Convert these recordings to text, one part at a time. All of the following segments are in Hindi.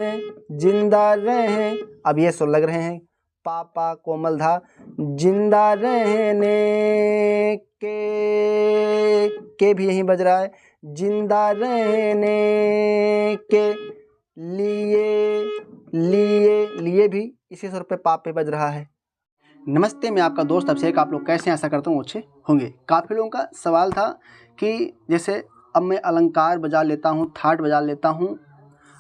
जिंदा रहे, अब ये सुर लग रहे हैं, पापा कोमल धा, जिंदा रहने के भी यहीं बज रहा है, जिंदा रहने के लिए, लिए भी इसी सुर पे पाप पे बज रहा है। नमस्ते, मैं आपका दोस्त अभिषेक। आप लोग कैसे हैं? आशा करता हूँ अच्छे होंगे। काफ़ी लोगों का सवाल था कि जैसे अब मैं अलंकार बजा लेता हूँ, थाट बजा लेता हूँ,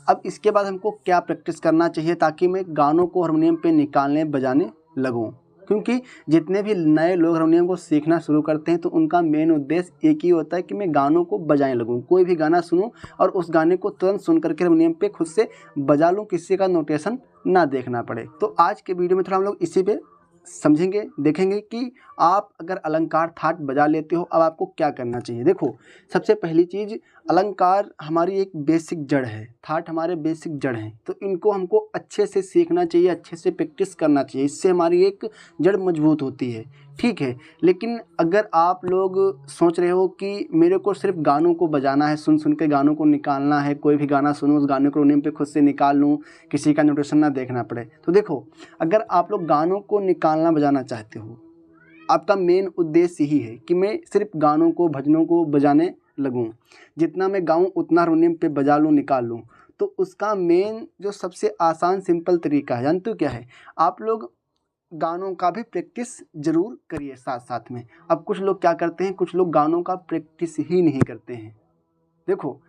अब इसके बाद हमको क्या प्रैक्टिस करना चाहिए ताकि मैं गानों को हारमोनियम पे निकालने बजाने लगूँ। क्योंकि जितने भी नए लोग हारमोनियम को सीखना शुरू करते हैं तो उनका मेन उद्देश्य एक ही होता है कि मैं गानों को बजाने लगूँ। कोई भी गाना सुनूँ और उस गाने को तुरंत सुन करके हारमोनियम पे खुद से बजा लूँ, किसी का नोटेशन ना देखना पड़े। तो आज के वीडियो में थोड़ा हम लोग इसी पे समझेंगे, देखेंगे कि आप अगर अलंकार थाट बजा लेते हो अब आपको क्या करना चाहिए। देखो, सबसे पहली चीज़, अलंकार हमारी एक बेसिक जड़ है, थाट हमारे बेसिक जड़ हैं, तो इनको हमको अच्छे से सीखना चाहिए, अच्छे से प्रैक्टिस करना चाहिए। इससे हमारी एक जड़ मजबूत होती है, ठीक है। लेकिन अगर आप लोग सोच रहे हो कि मेरे को सिर्फ गानों को बजाना है, सुन सुन के गानों को निकालना है, कोई भी गाना सुनूँ उस गाने को हारमोनियम पे खुद से निकाल लूँ, किसी का नोटेशन ना देखना पड़े, तो देखो, अगर आप लोग गानों को निकालना बजाना चाहते हो, आपका मेन उद्देश्य यही है कि मैं सिर्फ गानों को, भजनों को बजाने लगूं, जितना मैं गाऊं उतना हारमोनियम पे बजा लूं, निकाल लूं। तो उसका मेन जो सबसे आसान सिंपल तरीका है, जानते हो क्या है? आप लोग गानों का भी प्रैक्टिस जरूर करिए साथ साथ में। अब कुछ लोग क्या करते हैं, कुछ लोग गानों का प्रैक्टिस ही नहीं करते हैं। देखो,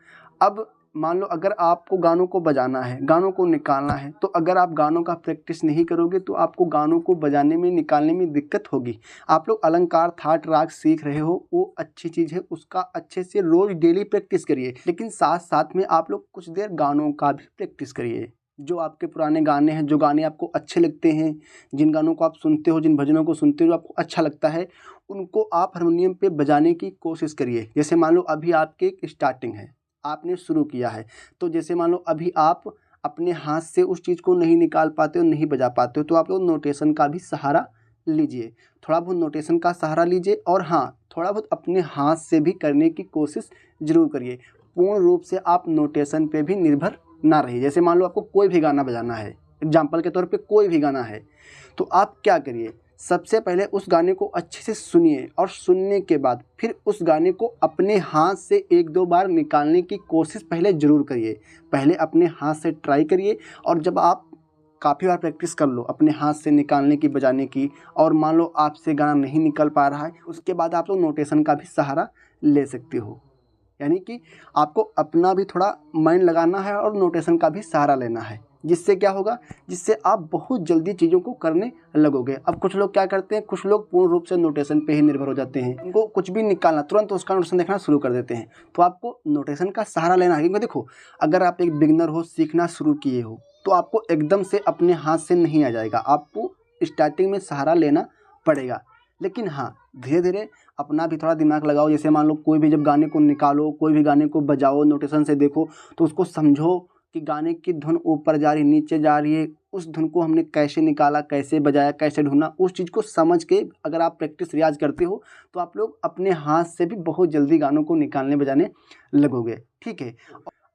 अब मान लो अगर आपको गानों को बजाना है, गानों को निकालना है, तो अगर आप गानों का प्रैक्टिस नहीं करोगे तो आपको गानों को बजाने में, निकालने में दिक्कत होगी। आप लोग अलंकार, थाट, राग सीख रहे हो, वो अच्छी चीज़ है, उसका अच्छे से रोज़ डेली प्रैक्टिस करिए। लेकिन साथ साथ में आप लोग कुछ देर गानों का भी प्रैक्टिस करिए। जो आपके पुराने गाने हैं, जो गाने आपको अच्छे लगते हैं, जिन गानों को आप सुनते हो, जिन भजनों को सुनते हो जो आपको अच्छा लगता है, उनको आप हारमोनियम पे बजाने की कोशिश करिए। जैसे मान लो अभी आपकी एक स्टार्टिंग है, आपने शुरू किया है, तो जैसे मान लो अभी आप अपने हाथ से उस चीज़ को नहीं निकाल पाते हो, नहीं बजा पाते हो, तो आप लोग नोटेशन का भी सहारा लीजिए। थोड़ा बहुत नोटेशन का सहारा लीजिए और हाँ, थोड़ा बहुत अपने हाथ से भी करने की कोशिश ज़रूर करिए। पूर्ण रूप से आप नोटेशन पे भी निर्भर ना रहिए। जैसे मान लो आपको कोई भी गाना बजाना है, एग्जाम्पल के तौर पे कोई भी गाना है, तो आप क्या करिए, सबसे पहले उस गाने को अच्छे से सुनिए और सुनने के बाद फिर उस गाने को अपने हाथ से एक दो बार निकालने की कोशिश पहले ज़रूर करिए। पहले अपने हाथ से ट्राई करिए और जब आप काफ़ी बार प्रैक्टिस कर लो अपने हाथ से निकालने की, बजाने की, और मान लो आपसे गाना नहीं निकल पा रहा है, उसके बाद आप लोग नोटेशन का भी सहारा ले सकते हो। यानी कि आपको अपना भी थोड़ा माइंड लगाना है और नोटेशन का भी सहारा लेना है। जिससे क्या होगा, जिससे आप बहुत जल्दी चीज़ों को करने लगोगे। अब कुछ लोग क्या करते हैं, कुछ लोग पूर्ण रूप से नोटेशन पे ही निर्भर हो जाते हैं, उनको कुछ भी निकालना तुरंत उसका नोटेशन देखना शुरू कर देते हैं। तो आपको नोटेशन का सहारा लेना है, क्योंकि देखो, अगर आप एक बिगिनर हो, सीखना शुरू किए हो, तो आपको एकदम से अपने हाथ से नहीं आ जाएगा, आपको स्टार्टिंग में सहारा लेना पड़ेगा। लेकिन हाँ, धीरे धीरे अपना भी थोड़ा दिमाग लगाओ। जैसे मान लो कोई भी जब गाने को निकालो, कोई भी गाने को बजाओ, नोटेशन से देखो, तो उसको समझो कि गाने की धुन ऊपर जा रही है, नीचे जा रही है, उस धुन को हमने कैसे निकाला, कैसे बजाया, कैसे ढूंढना, उस चीज़ को समझ के अगर आप प्रैक्टिस, रियाज करते हो तो आप लोग अपने हाथ से भी बहुत जल्दी गानों को निकालने बजाने लगोगे, ठीक है।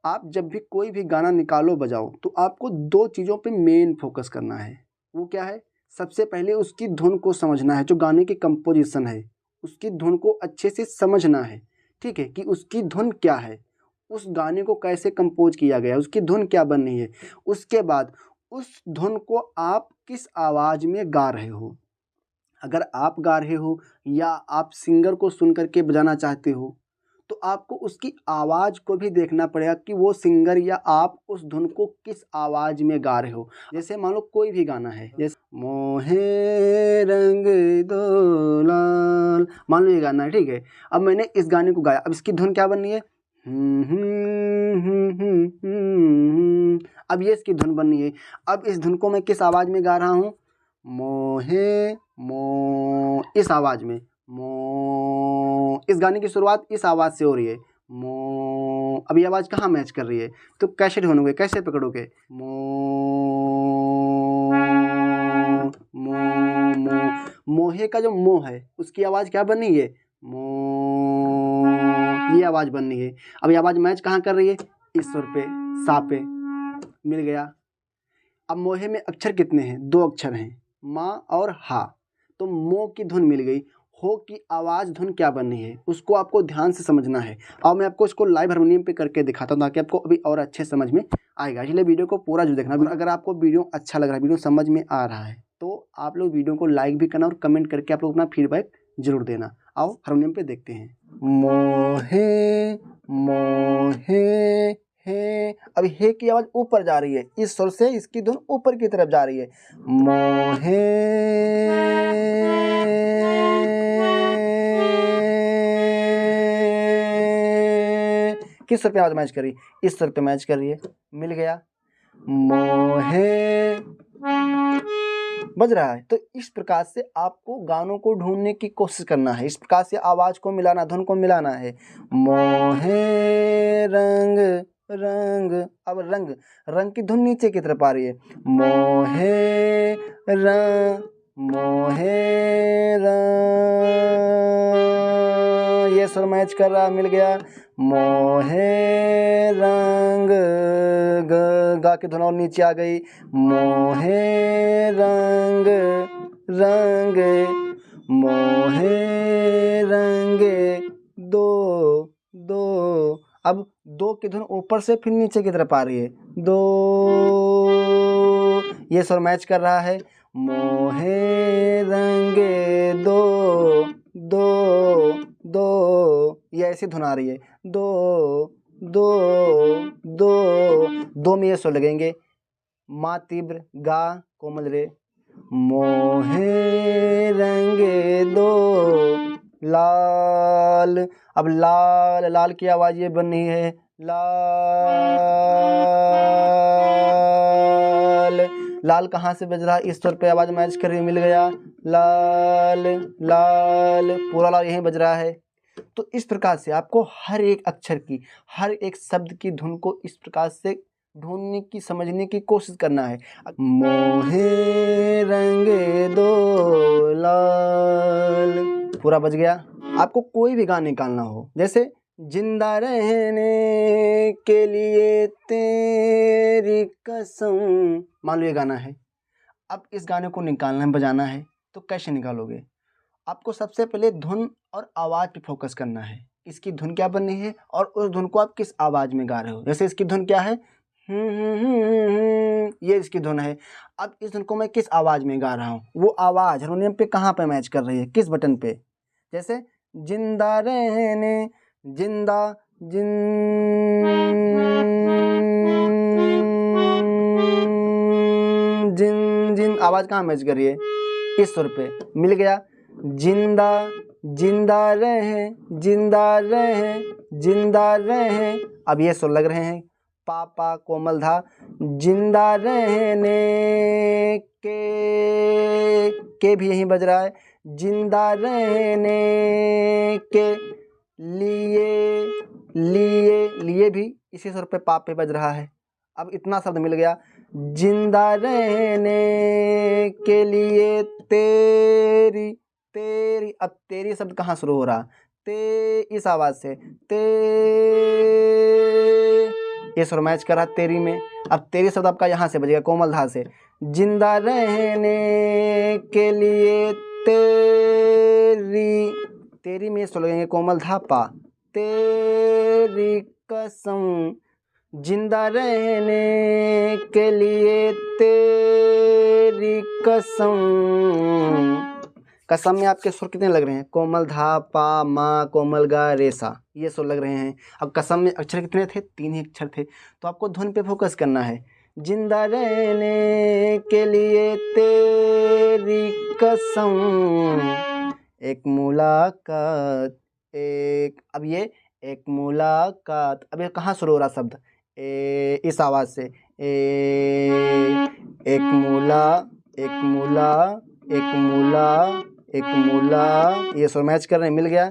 आप जब भी कोई भी गाना निकालो, बजाओ, तो आपको दो चीज़ों पे मेन फोकस करना है। वो क्या है? सबसे पहले उसकी धुन को समझना है, जो गाने की कंपोजिशन है उसकी धुन को अच्छे से समझना है, ठीक है, कि उसकी धुन क्या है, उस गाने को कैसे कंपोज किया गया है, उसकी धुन क्या बन रही है। उसके बाद उस धुन को आप किस आवाज़ में गा रहे हो। अगर आप गा रहे हो या आप सिंगर को सुन करके बजाना चाहते हो, तो आपको उसकी आवाज़ को भी देखना पड़ेगा कि वो सिंगर या आप उस धुन को किस आवाज़ में गा रहे हो। जैसे मान लो कोई भी गाना है, जैसे मोहे रंग दो लाल, मान लो ये गाना है, ठीक है। अब मैंने इस गाने को गाया, अब इसकी धुन क्या बननी है, अब ये इसकी धुन बननी है। अब इस धुन को मैं किस आवाज़ में गा रहा हूँ, मोहे मो, इस आवाज़ में मो, इस गाने की शुरुआत इस आवाज़ से हो रही है, मो। अब ये आवाज़ कहाँ मैच कर रही है, तो कैसे ढूंढोगे, कैसे पकड़ोगे, मो मो मो। मोहे का जो मो है उसकी आवाज़ क्या बननी है, मो, ये आवाज़ बननी है। अब ये आवाज़ मैच कहाँ कर रही है, इस सुर पे, सा पे, मिल गया। अब मोहे में अक्षर कितने हैं? 2 अक्षर हैं, माँ और हा। तो मो की धुन मिल गई। हो की आवाज़ धुन क्या बननी है उसको आपको ध्यान से समझना है। और मैं आपको इसको लाइव हारमोनियम पे करके दिखाता हूँ ताकि आपको अभी और अच्छे समझ में आएगा। इसलिए वीडियो को पूरा जो देखना। अगर आपको वीडियो अच्छा लग रहा है, वीडियो समझ में आ रहा है, तो आप लोग वीडियो को लाइक भी करना और कमेंट करके आप लोग अपना फीडबैक जरूर देना। आओ हारमोनियम पे देखते हैं। मोहे मोहे हे। अब हे की आवाज ऊपर जा रही है, इस सुर से इसकी धुन ऊपर की तरफ जा रही है। मोहे किस सुर पे आवाज मैच कर रही है? इस सुर पे मैच कर रही है। मिल गया। मोहे बज रहा है। तो इस प्रकार से आपको गानों को ढूंढने की कोशिश करना है। इस प्रकार से आवाज को मिलाना, धुन को मिलाना है। मोहे रंग रंग। अब रंग, रंग की धुन नीचे की तरफ आ रही है। मोहे रंग मोहे रंग, ये सुर मैच कर रहा। मिल गया। मोहे रंग गा की धुन और नीचे आ गई। मोहे रंग रंग मोहे रंगे दो दो। अब दो की धुन ऊपर से फिर नीचे की तरफ आ रही है। दो, ये सुर मैच कर रहा है। मोहे रंगे दो दो दो, ये ऐसी धुन आ रही है। दो दो दो, दो में ये सुर लगेंगे। मा तीव्र, गा कोमल रे। मोहे रंगे दो लाल। अब लाल, लाल की आवाज ये बन रही है। लाल, लाल कहाँ से बज रहा है? इस स्वर पे आवाज मैच कर रही है। मिल गया। लाल लाल, पूरा लाल यहीं बज रहा है। तो इस प्रकार से आपको हर एक अक्षर की, हर एक शब्द की धुन को इस प्रकार से ढूंढने की, समझने की कोशिश करना है। मोहे रंगे दो लाल, पूरा बज गया। आपको कोई भी गाना निकालना हो, जैसे जिंदा रहने के लिए तेरी कसम, मान लो ये गाना है। अब इस गाने को निकालना है, बजाना है, तो कैसे निकालोगे? आपको सबसे पहले धुन और आवाज पे फोकस करना है। इसकी धुन क्या बननी है और उस धुन को आप किस आवाज में गा रहे हो। जैसे इसकी धुन क्या है? ये इसकी धुन है। अब इस धुन को मैं किस आवाज में गा रहा हूँ, वो आवाज हारमोनियम पे कहाँ पे मैच कर रही है, किस बटन पे। जैसे जिंदा रहने, जिंदा जिन जिन जिन, आवाज कहाँ मैच कर रही है? इस सुर पे। मिल गया। जिंदा जिंदा रहे, जिंदा रहे, जिंदा रहे। अब ये सुर लग रहे हैं। पा पा कोमल धा। जिंदा रहने के भी यहीं बज रहा है। जिंदा रहने के लिए, लिए लिए भी इसी सुर पे पा पे बज रहा है। अब इतना शब्द मिल गया। जिंदा रहने के लिए तेरी, तेरी। अब तेरी शब्द कहाँ शुरू हो रहा? ते, इस आवाज से। ते, ये सुर मैच करा तेरी में। अब तेरी शब्द आपका यहाँ से बजेगा, कोमल धा से। जिंदा रहने के लिए तेरी, तेरी में सुर लगेंगे कोमल धा पा। तेरी कसम, जिंदा रहने के लिए तेरी कसम। कसम में आपके सुर कितने लग रहे हैं? कोमल धा पा मा कोमल गा रे सा, ये सुर लग रहे हैं। अब कसम में अक्षर कितने थे? 3 ही अक्षर थे। तो आपको धुन पे फोकस करना है। जिंदा रहने के लिए तेरी कसम, एक मुलाकात एक। अब ये एक मुलाकात, अब ये कहाँ शुरू हो रहा शब्द? इस आवाज से। एक मुला, एक मुला, एक मुला, एक मुला, ये सुर मैच कर रहे हैं। मिल गया।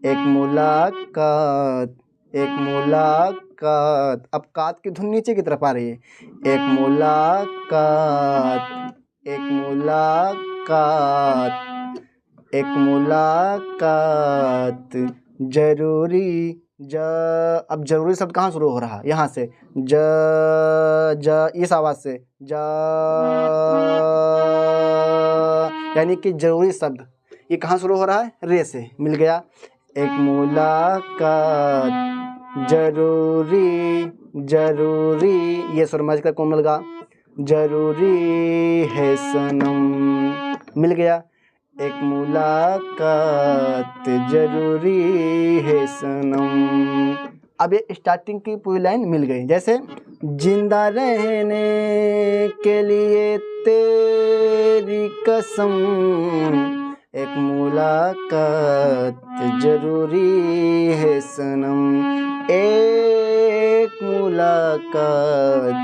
एक मुलाकात, एक मुलाकात। अब कात की धुन नीचे की तरफ आ रही है। एक मुलाकात, एक मुलाकात, एक मुलाकात जरूरी अब जरूरी शब्द कहाँ शुरू हो रहा है, यहाँ से इस आवाज से यानी कि जरूरी शब्द ये कहाँ शुरू हो रहा है, रे से। मिल गया। एक मुलाकात जरूरी ये स्वरमज का कोमल गा, जरूरी है सनम। मिल गया। एक मुलाकात जरूरी है सनम। अब ये स्टार्टिंग की पूरी लाइन मिल गई। जैसे जिंदा रहने के लिए तेरी कसम, एक मुलाकात जरूरी है सनम, एक मुलाकात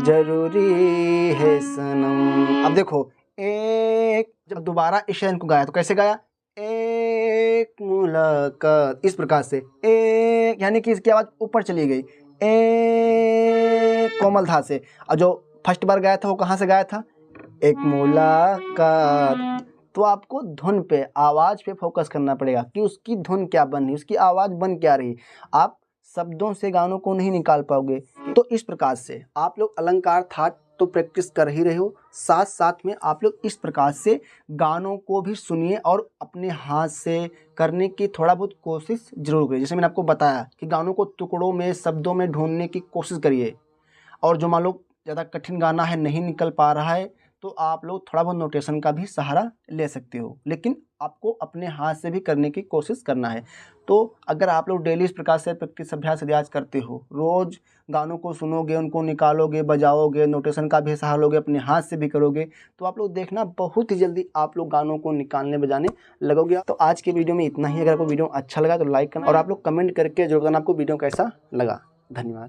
जरूरी है सनम। अब देखो एक, जब दोबारा इस लाइन को गाया तो कैसे गाया, एक मुलाकात, इस प्रकार से एक, यानी कि इसकी आवाज ऊपर चली गई, एक कोमल धा से। और जो फर्स्ट बार गाया था वो कहाँ से गाया था, एक मुलाकात। तो आपको धुन पे, आवाज पे फोकस करना पड़ेगा कि उसकी धुन क्या बन रही, उसकी आवाज बन क्या रही। आप शब्दों से गानों को नहीं निकाल पाओगे। तो इस प्रकार से आप लोग अलंकार थाट तो प्रैक्टिस कर ही रहे हो, साथ साथ में आप लोग इस प्रकार से गानों को भी सुनिए और अपने हाथ से करने की थोड़ा बहुत कोशिश जरूर करिए। जैसे मैंने आपको बताया कि गानों को टुकड़ों में, शब्दों में ढूंढने की कोशिश करिए। और जो मान लो ज़्यादा कठिन गाना है, नहीं निकल पा रहा है, तो आप लोग थोड़ा बहुत नोटेशन का भी सहारा ले सकते हो, लेकिन आपको अपने हाथ से भी करने की कोशिश करना है। तो अगर आप लोग डेली इस प्रकार से प्रैक्टिस, अभ्यास, रियाज करते हो, रोज़ गानों को सुनोगे, उनको निकालोगे, बजाओगे, नोटेशन का भी सहारा लोगे, अपने हाथ से भी करोगे, तो आप लोग देखना बहुत ही जल्दी आप लोग गानों को निकालने बजाने लगोगे। तो आज के वीडियो में इतना ही। अगर आपको वीडियो अच्छा लगा तो लाइक करना और आप लोग कमेंट करके जरूर बताना आपको वीडियो कैसा लगा। धन्यवाद।